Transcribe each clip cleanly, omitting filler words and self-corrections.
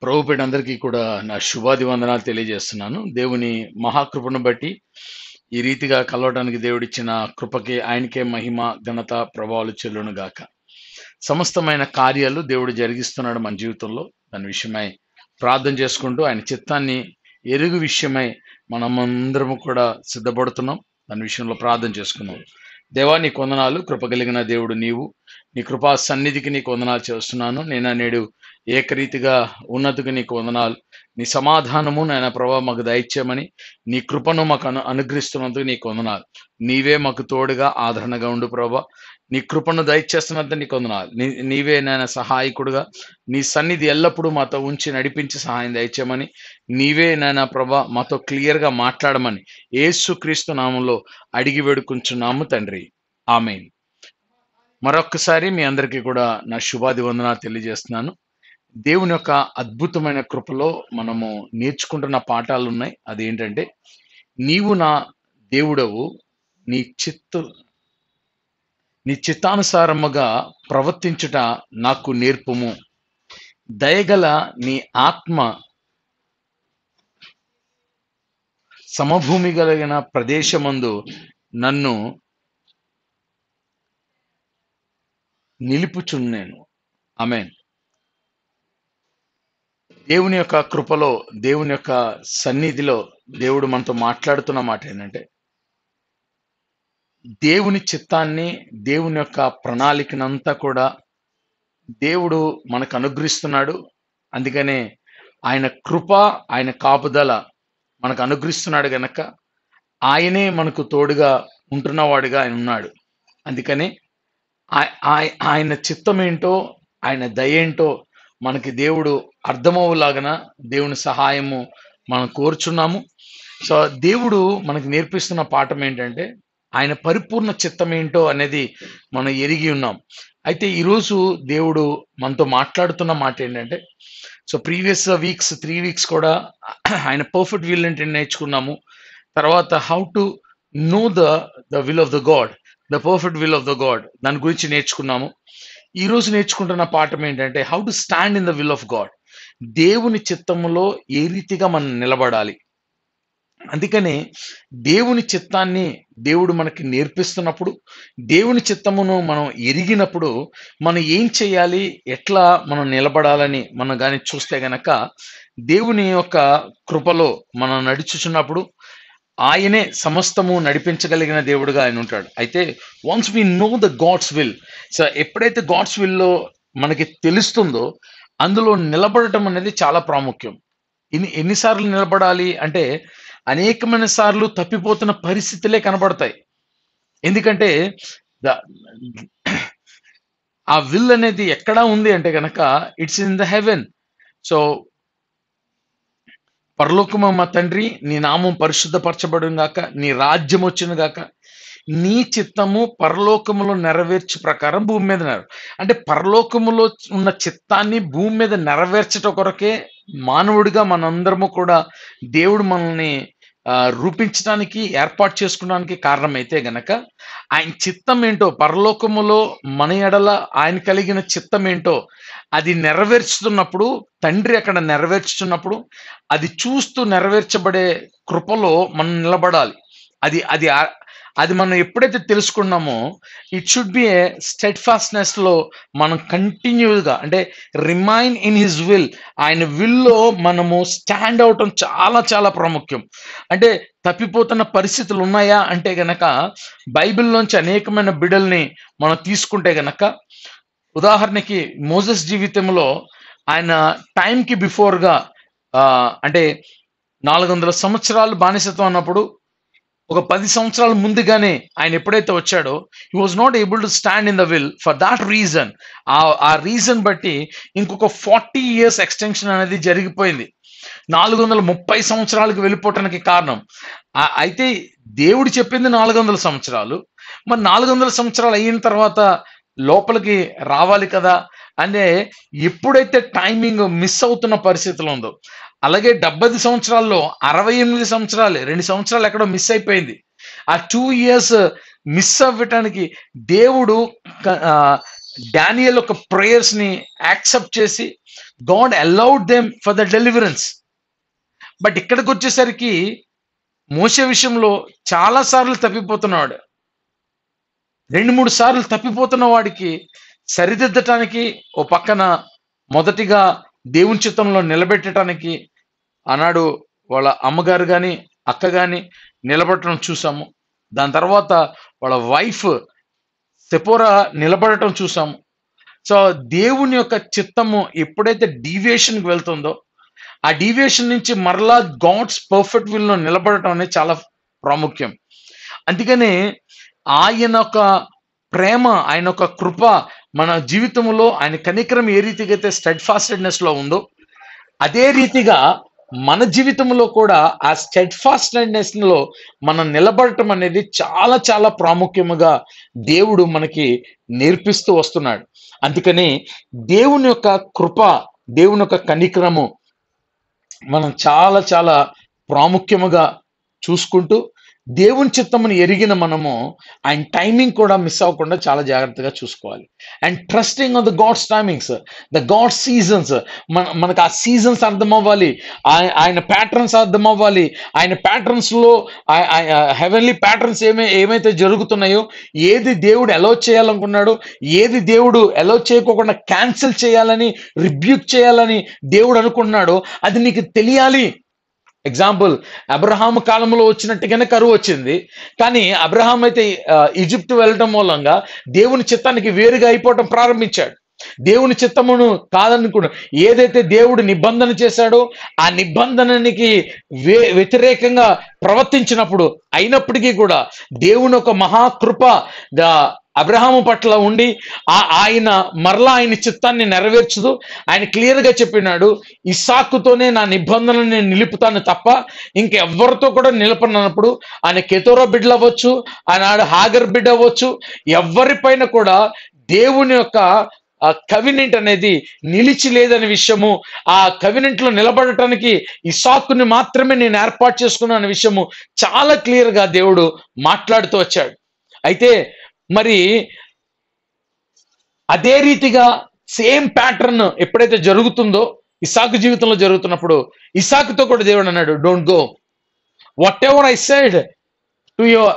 ప్రభుపేట అందరికీ కూడా నా శుభాది వందనాలు తెలియజేస్తున్నాను. దేవుని మహాకృపను బట్టి ఈ రీతిగా కలవడానికి దేవుడిచ్చిన కృపకి ఆయనకే మహిమ, ఘనత, ప్రభావాలు చెల్లును గాక. సమస్తమైన కార్యాలు దేవుడు జరిగిస్తున్నాడు మన జీవితంలో. దాని విషయమై ప్రార్థన చేసుకుంటూ ఆయన చిత్తాన్ని ఎరుగు విషయమై మనమందరము కూడా సిద్ధపడుతున్నాం. దాని విషయంలో ప్రార్థన చేసుకున్నాం. దేవా నీకు వందనాలు, కృప కలిగిన దేవుడు నీవు. నీ కృపా సన్నిధికి నీకు వందనాలు చేస్తున్నాను. నేను నేడు ఏకరీతిగా ఉన్నతికి నీకు వందనాలు. నీ సమాధానము నాయన ప్రభా మాకు దయచేయమని, నీ కృపను మాకు అనుగ్రహిస్తున్నందుకు నీకు వందనాలు. నీవే మాకు తోడుగా ఆదరణగా ఉండు ప్రభా. నీ కృపను దయచేస్తున్నందుకు నీకు వందనాలు. నీవే నాయన సహాయకుడుగా నీ సన్నిధి ఎల్లప్పుడూ మాతో ఉంచి నడిపించి సహాయం దయచేయమని, నీవే నాయన ప్రభా మాతో క్లియర్గా మాట్లాడమని యేసుక్రీస్తు నామంలో అడిగి వేడుకుంటున్నాము తండ్రి. ఆమేన్. మరొక్కసారి మీ అందరికీ కూడా నా శుభాది వందనాలు తెలియజేస్తున్నాను. దేవుని యొక్క అద్భుతమైన కృపలో మనము నేర్చుకుంటున్న పాఠాలు ఉన్నాయి. అదేంటంటే, నీవు నా దేవుడవు, నీ చిత్తానుసారముగా ప్రవర్తించుట నాకు నేర్పుము, దయగల నీ ఆత్మ సమభూమి కలిగిన ప్రదేశమందు నన్ను నిలుపుచున్నేను. ఆమేన్. దేవుని యొక్క కృపలో, దేవుని యొక్క సన్నిధిలో దేవుడు మనతో మాట్లాడుతున్న మాట ఏంటంటే, దేవుని చిత్తాన్ని, దేవుని యొక్క ప్రణాళికనంతా కూడా దేవుడు మనకు అనుగ్రహిస్తున్నాడు. అందుకనే ఆయన కృప, ఆయన కాపుదల మనకు అనుగ్రహిస్తున్నాడు గనక ఆయనే మనకు తోడుగా ఉంటున్నవాడుగా ఆయన ఉన్నాడు. అందుకని ఆయన చిత్తం ఏంటో, ఆయన దయ ఏంటో మనకి దేవుడు అర్థమవులాగన దేవుని సహాయము మనం కోరుచున్నాము. సో దేవుడు మనకి నేర్పిస్తున్న పాఠం ఏంటంటే, ఆయన పరిపూర్ణ చిత్తం ఏంటో అనేది మనం ఎరిగి ఉన్నాం. అయితే ఈరోజు దేవుడు మనతో మాట్లాడుతున్న మాట ఏంటంటే, సో ప్రీవియస్ వీక్స్ 3 వీక్స్ కూడా ఆయన పర్ఫెక్ట్ విల్ ఏంటి నేర్చుకున్నాము. తర్వాత how to know the will of the God, the perfect will of the God, దాని గురించి నేర్చుకున్నాము. ఈ రోజు నేర్చుకుంటున్న పాఠం ఏంటంటే, how to stand in the will of God, దేవుని చిత్తములో ఏ రీతిగా మనం నిలబడాలి. అందుకనే దేవుని చిత్తాన్ని దేవుడు మనకి నేర్పిస్తున్నప్పుడు, దేవుని చిత్తమును మనం ఎరిగినప్పుడు మనం ఏం చేయాలి, ఎట్లా మనం నిలబడాలని మనం కానీ చూస్తే గనక, దేవుని యొక్క కృపలో మనం నడుచుచున్నప్పుడు ఆయనే సమస్తము నడిపించగలిగిన దేవుడుగా ఆయన ఉంటాడు. అయితే once we know the God's will, so ఎప్పుడైతే గాడ్స్ విల్లో మనకి తెలుస్తుందో అందులో నిలబడటం అనేది చాలా ప్రాముఖ్యం. ఎన్నిసార్లు నిలబడాలి అంటే, అనేకమైన సార్లు తప్పిపోతున్న పరిస్థితులే కనబడతాయి. ఎందుకంటే ఆ విల్ అనేది ఎక్కడా ఉంది అంటే కనుక, it's in the heaven. So పరలోకము మా తండ్రి, నీ నామం పరిశుద్ధపరచబడును గాక, నీ రాజ్యం వచ్చును గాక, నీ చిత్తము పరలోకములో నెరవేర్చు ప్రకారం భూమి మీద అంటే పరలోకములో ఉన్న చిత్తాన్ని భూమి మీద నెరవేర్చట కొరకే మానవుడిగా మనందరము కూడా దేవుడు మనల్ని రూపించడానికి, ఏర్పాటు చేసుకోవడానికి కారణమైతే గనక, ఆయన చిత్తం ఏంటో, పరలోకములో మన ఎడల ఆయన కలిగిన చిత్తం ఏంటో అది నెరవేర్చుతున్నప్పుడు, తండ్రి అక్కడ నెరవేర్చుతున్నప్పుడు అది చూస్తూ నెరవేర్చబడే కృపలో మనం నిలబడాలి. అది అది అది మనం ఎప్పుడైతే తెలుసుకున్నామో, it should be a steadfastness లో మనం కంటిన్యూగా, అంటే రిమైన్ ఇన్ హిజ్ విల్, ఆయన విల్లో మనము స్టాండ్ అవటం చాలా చాలా ప్రాముఖ్యం. అంటే తప్పిపోతున్న పరిస్థితులు ఉన్నాయా అంటే గనక, బైబిల్లోంచి అనేకమైన బిడల్ని మనం తీసుకుంటే గనక, ఉదాహరణకి మోసెస్ జీవితంలో ఆయన టైంకి బిఫోర్గా, అంటే 400 సంవత్సరాలు బానిసత్వం అన్నప్పుడు ఒక 10 సంవత్సరాల ముందుగానే ఆయన ఎప్పుడైతే వచ్చాడో, he was not able to stand in the will. For that reason, ఆ రీజన్ బట్టి ఇంకొక 40 years ఎక్స్టెన్షన్ అనేది జరిగిపోయింది. 430 సంవత్సరాలకు వెళ్ళిపోవటానికి కారణం. అయితే దేవుడు చెప్పింది 400 సంవత్సరాలు. మరి 400 సంవత్సరాలు అయిన తర్వాత లోపలికి రావాలి కదా. అంటే ఎప్పుడైతే టైమింగ్ మిస్ అవుతున్న పరిస్థితులు ఉందో, అలాగే 75 సంవత్సరాల్లో 68 సంవత్సరాలు, 2 సంవత్సరాలు ఎక్కడో మిస్ అయిపోయింది. ఆ 2 years మిస్ అవ్వటానికి దేవుడు డానియేల్ యొక్క ప్రేయర్స్ ని యాక్సెప్ట్ చేసి God allowed them for the deliverance. But ఇక్కడికి వచ్చేసరికి మోషే విషయంలో చాలా సార్లు తప్పిపోతున్నాడు. 2-3 సార్లు తప్పిపోతున్న వాడికి సరిదిద్దటానికి ఓ పక్కన మొదటిగా దేవుని చిత్తంలో నిలబెట్టడానికి ఆనాడు వాళ్ళ అమ్మగారు కానీ అక్క కానీ నిలబడటం చూసాము. దాని తర్వాత వాళ్ళ వైఫ్ సెపోరా నిలబడటం చూసాము. సో దేవుని యొక్క చిత్తము ఎప్పుడైతే డీవియేషన్కి వెళ్తుందో ఆ డీవియేషన్ నుంచి మరలా గాడ్స్ పర్ఫెక్ట్ విల్లో నిలబడటం అనేది చాలా ప్రాముఖ్యం. అందుకనే ఆయన యొక్క ప్రేమ, ఆయన యొక్క కృప మన జీవితంలో, ఆయన కనికరం ఏ రీతిగా అయితే స్టెడ్ ఫాస్టెడ్నెస్ లో ఉందో అదే రీతిగా మన జీవితంలో కూడా ఆ స్టెడ్ ఫాస్టెడ్నెస్ లో మనం నిలబడటం అనేది చాలా చాలా ప్రాముఖ్యముగా దేవుడు మనకి నేర్పిస్తూ వస్తున్నాడు. అందుకని దేవుని యొక్క కృప, దేవుని యొక్క కనికరము మనం చాలా చాలా ప్రాముఖ్యముగా చూసుకుంటూ దేవుని చిత్తమును ఎరిగిన మనము ఆయన టైమింగ్ కూడా మిస్ అవ్వకుండా చాలా జాగ్రత్తగా చూసుకోవాలి. And trusting on the God's timings, the God seasons. మనకు ఆ సీజన్స్ అర్థం అవ్వాలి, ఆయన ప్యాటర్న్స్ అర్థం అవ్వాలి. ఆయన ప్యాటర్న్స్ లో హెవెన్లీ ప్యాటర్న్స్ ఏమైతే జరుగుతున్నాయో, ఏది దేవుడు అలౌ చేయాలనుకున్నాడు, ఏది దేవుడు అలౌ చేయకోకుండా క్యాన్సిల్ చేయాలని, రిబ్యూక్ చేయాలని దేవుడు అనుకున్నాడో అది నీకు తెలియాలి. ఎగ్జాంపుల్, అబ్రహాము కాలంలో వచ్చినట్టుగానే కరువు వచ్చింది. కానీ అబ్రహాం అయితే ఈజిప్ట్ వెళ్ళటం మూలంగా దేవుని చిత్తానికి వేరుగా అయిపోవటం ప్రారంభించాడు. దేవుని చిత్తమును కాదనుకున్నాడు. ఏదైతే దేవుడు నిబంధన చేశాడో ఆ నిబంధనకి వ్యతిరేకంగా ప్రవర్తించినప్పుడు అయినప్పటికీ కూడా దేవుని ఒక మహాకృప అబ్రహాము పట్ల ఉండి ఆయన మరలా ఆయన చిత్తాన్ని నెరవేర్చుదు. ఆయన క్లియర్గా చెప్పినాడు, ఇస్సాకుతోనే నా నిబంధనను నేను నిలుపుతాను తప్ప ఇంకెవ్వరితో కూడా నిలపనప్పుడు. ఆయన కెతోరా బిడ్డలు అవ్వచ్చు, ఆనాడు హాగర్ బిడ్డ అవ్వచ్చు, ఎవరిపైన కూడా దేవుని యొక్క కవినెంట్ అనేది నిలిచి లేదనే విషయము, ఆ కవినెంట్ లో నిలబడటానికి ఇస్సాకుని మాత్రమే నేను ఏర్పాటు చేసుకున్నాను అనే విషయము చాలా క్లియర్గా దేవుడు మాట్లాడుతూ వచ్చాడు. అయితే మరి అదే రీతిగా సేమ్ ప్యాటర్న్ ఎప్పుడైతే జరుగుతుందో ఇస్సాకు జీవితంలో జరుగుతున్నప్పుడు ఇస్సాకుతో కూడా దేవుడు అన్నాడు, don't go. What ever I said to your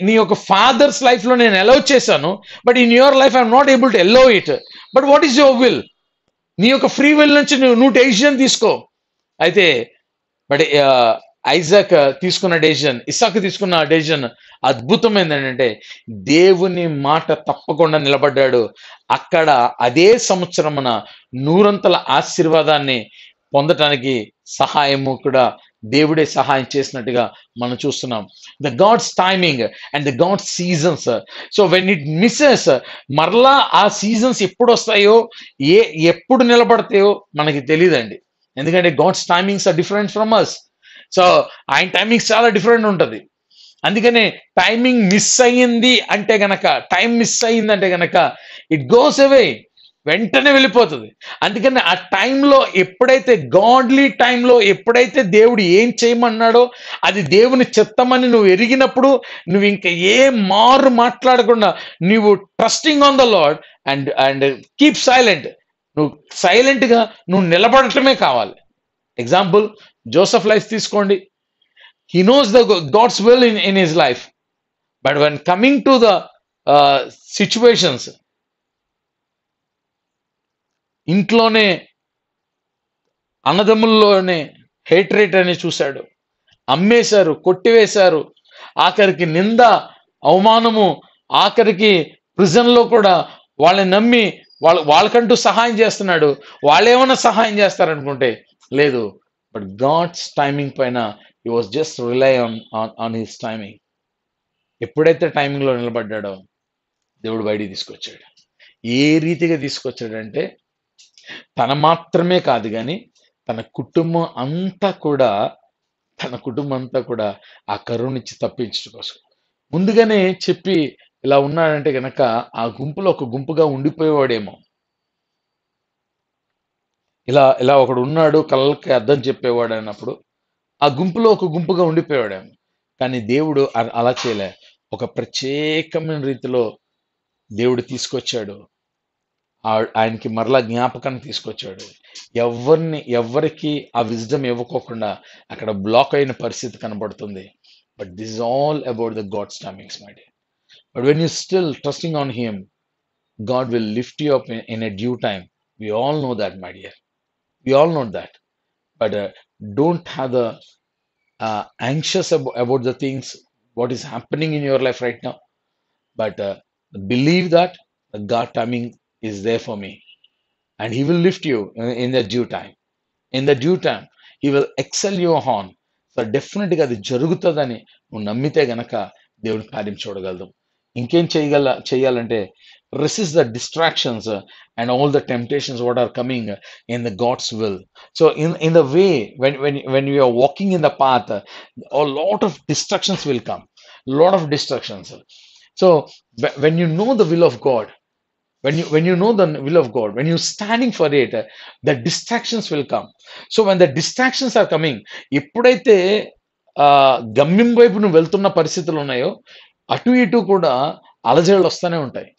నీ యొక్క ఫాదర్స్ లైఫ్ లో నేను అలౌ చేశాను, but in your life I'm not able to allow it. But what is your will? నీ యొక్క ఫ్రీ విల్ నుంచి నువ్వు డెసిషన్ తీసుకో. అయితే బట్ ఐజాక్ తీసుకున్న డెసిషన్, ఇస్సాకు తీసుకున్న డెసిషన్ అద్భుతమైంది. ఏంటంటే దేవుని మాట తప్పకుండా నిలబడ్డాడు. అక్కడ అదే సంవత్సరమున 100 ఆశీర్వాదాన్ని పొందటానికి సహాయము కూడా దేవుడే సహాయం చేసినట్టుగా మనం చూస్తున్నాం. The God's timing and the God's seasons. So when it misses, మరలా ఆ సీజన్స్ ఎప్పుడు వస్తాయో, ఎప్పుడు నిలబడతాయో మనకి తెలియదండి. ఎందుకంటే God's timings are different from us. So ఆయన టైమింగ్స్ చాలా డిఫరెంట్ ఉంటుంది. అందుకనే టైమింగ్ మిస్ అయ్యింది అంటే గనక, టైం మిస్ అయ్యిందంటే గనక ఇట్ గోస్ అవే, వెంటనే వెళ్ళిపోతుంది. అందుకని ఆ టైంలో ఎప్పుడైతే గాడ్లీ టైంలో ఎప్పుడైతే దేవుడు ఏం చేయమన్నాడో అది దేవుని చిత్తమని నువ్వు ఎరిగినప్పుడు నువ్వు ఇంకా ఏ మారు మాట్లాడకుండా నువ్వు trusting on the lord and keep silent. నువ్వు సైలెంట్గా నువ్వు నిలబడటమే కావాలి. ఎగ్జాంపుల్, జోసెఫ్ లైఫ్ తీసుకోండి. He knows the God's will in his life, but when coming to the situations, ఇంట్లోనే అన్నదమ్ముల్లోనే హేట్రేట్ అని చూశాడు, అమ్మేశారు, కొట్టివేశారు, ఆఖరికి నింద, అవమానము, ఆఖరికి ప్రిజన్లో కూడా వాళ్ళని నమ్మి వాళ్ళకంటూ సహాయం చేస్తున్నాడు. వాళ్ళు ఏమైనా సహాయం చేస్తారనుకుంటే లేదు. బట్ గాడ్స్ టైమింగ్ పైన he was just rely on his timing. ఎప్పుడైతే టైమింగ్లో నిలబడ్డాడో దేవుడు బయటికి తీసుకొచ్చాడు. ఏ రీతిగా తీసుకొచ్చాడంటే తన మాత్రమే కాదు కానీ తన కుటుంబం అంతా కూడా ఆ కరువు నుంచి తప్పించడం కోసం ముందుగానే చెప్పి ఇలా ఉన్నాడంటే గనక ఆ గుంపులో ఒక గుంపుగా ఉండిపోయేవాడేమో. ఇలా ఒకడు ఉన్నాడు, కళ్ళకి అర్థం చెప్పేవాడు అన్నప్పుడు ఆ గుంపులో ఒక గుంపుగా ఉండిపోయాడేమో. కానీ దేవుడు అలా చేయలే. ఒక ప్రత్యేకమైన రీతిలో దేవుడు తీసుకొచ్చాడు. ఆయనకి మరలా జ్ఞాపకాన్ని తీసుకొచ్చాడు. ఎవరికి ఆ విజ్డమ్ ఇవ్వకోకుండా అక్కడ బ్లాక్ అయిన పరిస్థితి కనబడుతుంది. But this is all about the God's timings my dear. But when you still trusting on him, God will lift you up in a due time. We all know that, my dear. We all know that. But don't have the anxious about the things what is happening in your life right now. But believe that the God timing is there for me, and He will lift you in the due time. In the due time, He will excel you on. So డెఫినెట్గా అది జరుగుతుందని నువ్వు నమ్మితే గనక దేవుడి కార్యం చూడగలదు. ఇంకేం చేయాలంటే resist the distractions and all the temptations what are coming in the God's will. So in the way when you are walking in the path, a lot of distractions will come. Lot of distractions. So when you know the will of God, when you know the will of God, when you're standing for it, the distractions will come. So when the distractions are coming, ఎప్పుడైతే గమ్యం వైపు నువ్వు వెళ్తున్న పరిస్థితులు ఉన్నాయో అటు ఇటు కూడా అలజడులు వస్తూనే ఉంటాయి.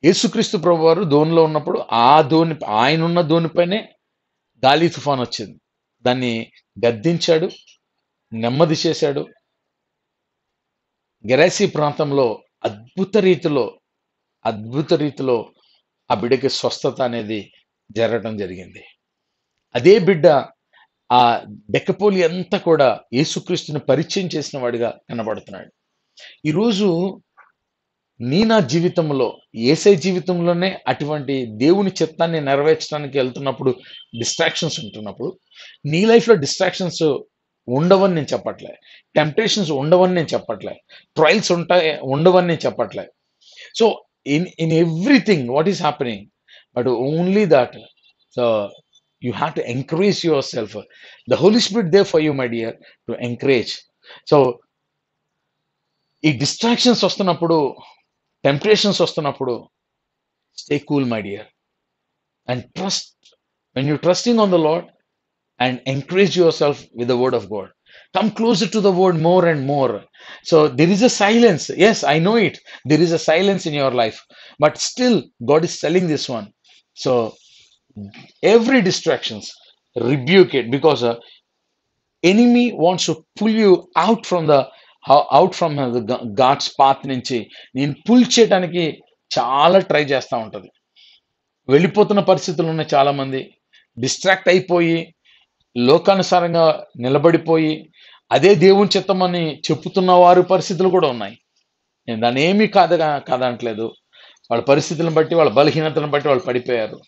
యేసుక్రీస్తు ప్రభు వారు ధోనిలో ఉన్నప్పుడు ఆయన ఉన్న ధోనిపైనే గాలి తుఫాన్ వచ్చింది. దాన్ని గద్దించాడు, నెమ్మది చేశాడు. గెరాసీ ప్రాంతంలో అద్భుత రీతిలో ఆ బిడ్డకి స్వస్థత అనేది జరగడం జరిగింది. అదే బిడ్డ ఆ డెకపోలి అంతా కూడా యేసుక్రీస్తుని పరిచయం చేసిన వాడిగా కనబడుతున్నాడు. ఈరోజు నా జీవితంలో, యేసయ్య జీవితంలోనే అటువంటి దేవుని చిత్తాన్ని నెరవేర్చడానికి వెళ్తున్నప్పుడు డిస్ట్రాక్షన్స్ ఉంటున్నప్పుడు, నీ లైఫ్లో డిస్ట్రాక్షన్స్ ఉండవని నేను చెప్పట్లే, టెంప్టేషన్స్ ఉండవని నేను చెప్పట్లే, ట్రయల్స్ ఉండవని నేను చెప్పట్లే. So in everything what is happening, but only that you have to encourage yourself. The Holy Spirit there for you, my dear, to encourage. So ఈ డిస్ట్రాక్షన్స్ వస్తున్నప్పుడు, టెంప్టేషన్స్ వస్తున్నప్పుడు, stay cool, my dear, and trust. When you're trusting on the Lord, and encourage yourself with the word of God. Come closer to the word more and more. So there is a silence. Yes, I know it. There is a silence in your life, but still God is telling this one. So every distractions, rebuke it, because enemy wants to pull you out from the God's path నుంచి నేను pull చేయడానికి చాలా try చేస్తూ ఉంటుంది. వెళ్ళిపోతున్న పరిస్థితులు ఉన్నాయి. చాలా మంది డిస్ట్రాక్ట్ అయిపోయి లోకానుసారంగా నిలబడిపోయి అదే దేవుని చిత్తమని చెప్పుతున్న వారి పరిస్థితులు కూడా ఉన్నాయి. నేను దాన్ని ఏమీ కాదంటలేదు. వాళ్ళ పరిస్థితులను బట్టి, వాళ్ళ బలహీనతలను బట్టి వాళ్ళు పడిపోయారు.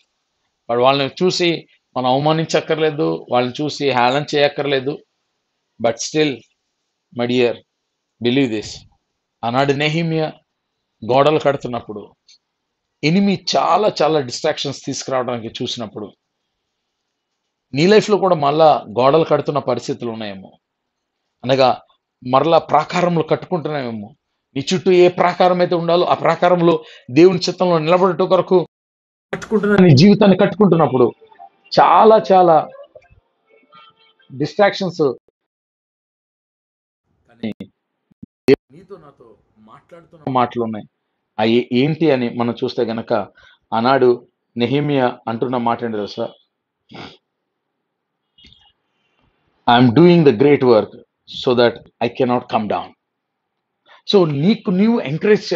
వాళ్ళని చూసి మనం అవమానించక్కర్లేదు, వాళ్ళని చూసి హేళన చేయక్కర్లేదు. But still my dear, believe this. ఆనాడు నెహెమ్యా గోడలు కడుతున్నప్పుడు ఎనిమి చాలా చాలా డిస్ట్రాక్షన్స్ తీసుకురావడానికి చూసినప్పుడు, నీ లైఫ్లో కూడా మళ్ళా గోడలు కడుతున్న పరిస్థితులు ఉన్నాయేమో, అనగా మరలా ప్రాకారంలో కట్టుకుంటున్నామేమో. నీ చుట్టూ ఏ ప్రాకారం అయితే ఉండాలో ఆ ప్రాకారంలో దేవుని చిత్తంలో నిలబడటం కొరకు నీ జీవితాన్ని కట్టుకుంటున్నప్పుడు చాలా చాలా డిస్ట్రాక్షన్స్. కానీ నీతో నాతో మాట్లాడుతున్న మాటలు ఉన్నాయి. అవి ఏంటి అని మనం చూస్తే గనక, ఆనాడు నెహెమ్యా అంటున్న మాట ఏంటి తెలుసా? I'm doing the great work so that I cannot come down. So నీకు నువ్వు ఎంకరేజ్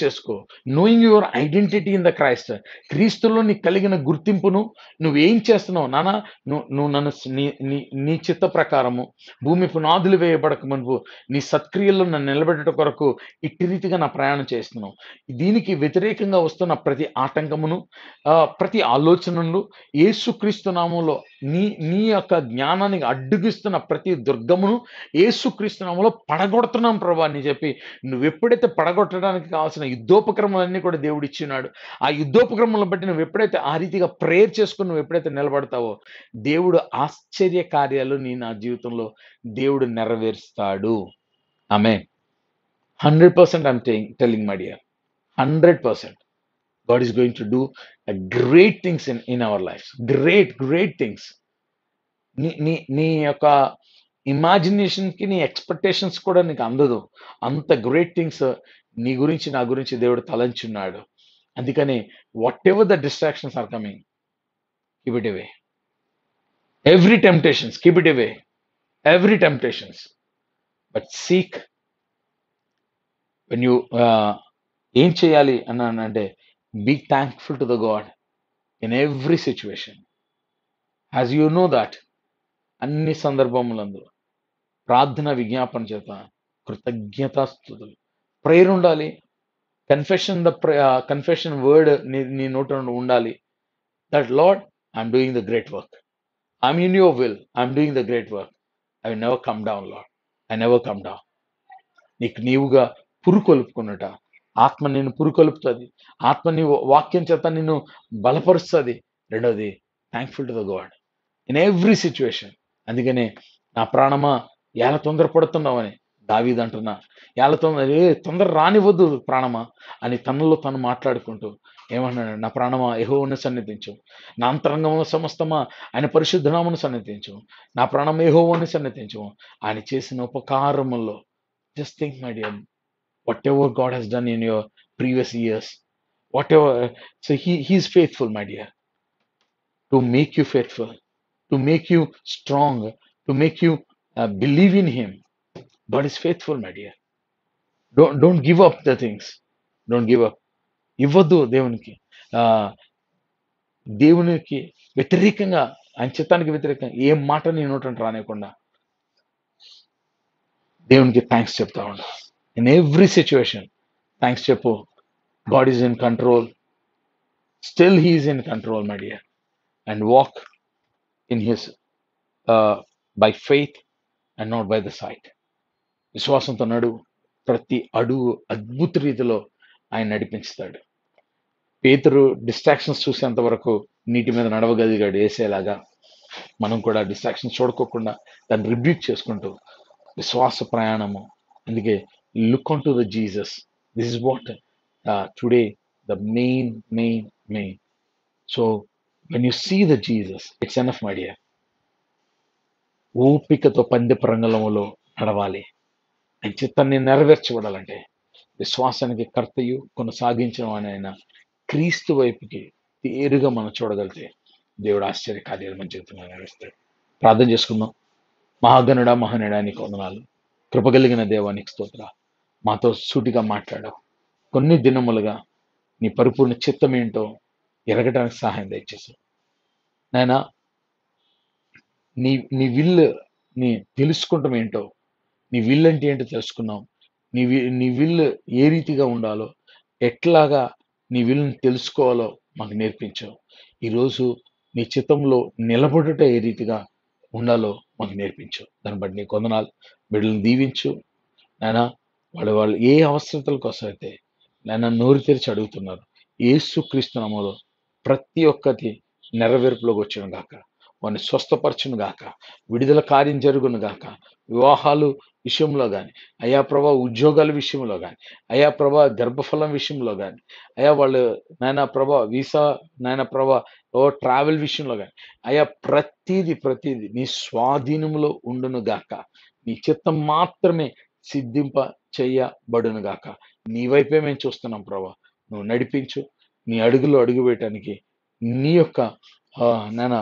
చేసుకో, knowing your identity in the Christ. క్రీస్తులో నీకు కలిగిన గుర్తింపును నువ్వేం చేస్తున్నావు నాన్న, నువ్వు నన్ను నీ చిత్త ప్రకారము భూమి పునాదులు వేయబడక మునుపు నీ సత్క్రియల్లో నన్ను నిలబెట్టడం కొరకు ఇట్టి రీతిగా నా ప్రయాణం చేస్తున్నావు. దీనికి వ్యతిరేకంగా వస్తున్న ప్రతి ఆటంకమును, ప్రతి ఆలోచనలు యేసుక్రీస్తు నామంలో నీ యొక్క జ్ఞానానికి అడ్డుగిస్తున్న ప్రతి దుర్గమును యేసుక్రీస్తు నామంలో పడగొడుతున్నాం ప్రభా అని చెప్పి, నువ్వు ఎప్పుడైతే పడగొట్టడానికి కావాల్సిన యుద్ధోపక్రమాలన్నీ కూడా దేవుడు ఇచ్చినాడు, ఆ యుద్ధోపక్రమాలను బట్టి నువ్వు ఎప్పుడైతే ఆ రీతిగా ప్రేయర్ చేసుకుని నువ్వు ఎప్పుడైతే నిలబడతావో, దేవుడు ఆశ్చర్య కార్యాలు నా జీవితంలో దేవుడు నెరవేరుస్తాడు. ఆమేన్. 100% I'm telling my dear, 100% God is going to do great things in our lives. Great things. నీ యొక్క ఇమాజినేషన్‌కి నీ ఎక్స్‌పెక్టేషన్స్ కూడా నీకు అందదు. అంత గ్రేట్ థింగ్స్ నీ గురించి, నా గురించి దేవుడు తలంచున్నాడు. అందుకని whatever the distractions are coming, keep it away. Every temptations keep it away. Every temptations. But seek when you ఏం చేయాలి అన్నానంటే be thankful to the God in every situation. As you know that అన్ని సందర్భములందు ప్రార్థన విజ్ఞాపన చేత కృతజ్ఞతాస్తుతులు prayer ఉండాలి. కన్ఫెషన్ వర్డ్ నీ నోట నుండి ఉండాలి. That Lord I'm doing the great work, I'm in your will, I'm doing the great work, I will never come down lord, I never come down. నీకు నీవుగా పురుకొలుపుకున్నట ఆత్మ నిన్ను పురుకొలుపుతుంది. ఆత్మ నీ వాక్యం చేత నిన్ను బలపరుస్తుంది. రెండవది thankful to the God in every situation. అందుకనే నా ప్రాణమా ఎలా తొందరపడుతున్నావని దావీదు అంటున్నా. ఎలా తొందర రానివ్వద్దు ప్రాణమా అని తనలో తను మాట్లాడుకుంటూ ఏమన్నాడు, నా ప్రాణమా యెహోవాను సన్నిధించు, నా అంతరంగము సమస్తమా ఆయన పరిశుద్ధ నామమును సన్నిధించు, నా ప్రాణం యెహోవాను సన్నిధించు, ఆయన చేసిన ఉపకారముల్లో. Just think my dear, whatever God has done in your previous years, whatever. So he's faithful, my dear, to make you faithful, to make you strong, to make you believe in him. God is faithful, my dear. Don't give up the things. Don't give up. ఇవ్వద్దు దేవునికి. దేవునికి వ్యతిరేకంగా, ఆయన చిత్తానికి వ్యతిరేకంగా ఏ మాట నీ నోటంటే రానివ్వకుండా దేవునికి థ్యాంక్స్ చెప్తా ఉండు. ఇన్ ఎవ్రీ సిచ్యువేషన్ థ్యాంక్స్ చెప్పు. God is in control. Still he is in control, my dear. And walk in his by faith and not by the sight. విశ్వాసంతో నడువు. ప్రతి అడుగు అద్భుత రీతిలో ఆయన నడిపించుతాడు. పేతురు డిస్ట్రాక్షన్స్ చూసేంత వరకు నీటి మీద నడవగలిగాడు వేసేలాగా. మనం కూడా డిస్ట్రాక్షన్స్ చూడుకోకుండా దాన్ని రిబ్యూక్ చేసుకుంటూ విశ్వాస ప్రయాణము. అందుకే look on to the Jesus. This is what today the main. So when you see the Jesus, it's enough, my dear. ఓపికతో పందెపు రంగంలో నడవాలి. ఆయన చిత్తాన్ని నెరవేర్చబడాలంటే విశ్వాసానికి కర్తయు కొనసాగించిన ఆయన క్రీస్తు వైపుకి తీరుగా మనం చూడగలిగితే దేవుడు ఆశ్చర్య కార్యాలు మన జీవితంలో నెరవేరుస్తాడు. ప్రార్థన చేసుకుందాం. మహాగణుడా, మహానుడా, నీకు వందనాలు. కృపగలిగిన దేవానికి స్తోత్ర. మాతో సూటిగా మాట్లాడావు. కొన్ని దినములుగా నీ పరిపూర్ణ చిత్తం ఏంటో ఎరగడానికి సహాయం దయచేసావు నాయనా. నీ విల్ నీ తెలుసుకుంటాం ఏంటో, నీ విల్ అంటే ఏంటో తెలుసుకున్నాం. నీ విల్ ఏ రీతిగా ఉండాలో, ఎట్లాగా నీ విల్ని తెలుసుకోవాలో మాకు నేర్పించావు. ఈరోజు నీ చిత్తంలో నిలబడుట ఏ రీతిగా ఉండాలో మాకు నేర్పించు. దాన్ని బట్టి నీకు వందనాలు. బిడ్డలను దీవించు నాయనా. వాళ్ళు ఏ అవసరతల కోసం అయితే నాయన నోరు తెరిచి అడుగుతున్నారు, యేసుక్రీస్తు నామములో ప్రతి ఒక్కటి నెరవేర్పులోకి వచ్చును గాక, వారిని స్వస్థపరచును గాక, విడుదల కార్యం జరుగును గాక. వివాహాలు విషయంలో కానీ, అయా ప్రభా ఉద్యోగాల విషయంలో కానీ, అయా ప్రభా గర్భఫలం విషయంలో కానీ, అయా వాళ్ళు నాయన ప్రభా వీసా నాయన ప్రభా ట్రావెల్ విషయంలో కానీ, అయా ప్రతిదీ నీ స్వాధీనంలో ఉండును గాక. నీ చిత్తం మాత్రమే సిద్ధింప చేయబడును గాక. నీ వైపే మేము చూస్తున్నాం ప్రభా. నువ్వు నడిపించు. నీ అడుగులో అడుగు వేయటానికి నీ యొక్క నాయన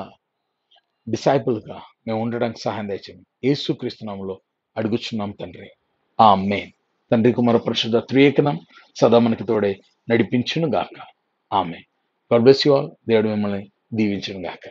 డిసైపుల్గా మేము ఉండడానికి సహాయం దయచేయండి. యేసుక్రీస్తు నామములో అడుగుచున్నాం తండ్రి, ఆమేన్. తండ్రి కుమార పరిశుద్ధ త్రియేకనం సదా మనకి తోడై నడిపించును గాక. ఆమేన్. God bless you all. దేవుడు మిమ్మల్ని దీవించును గాక.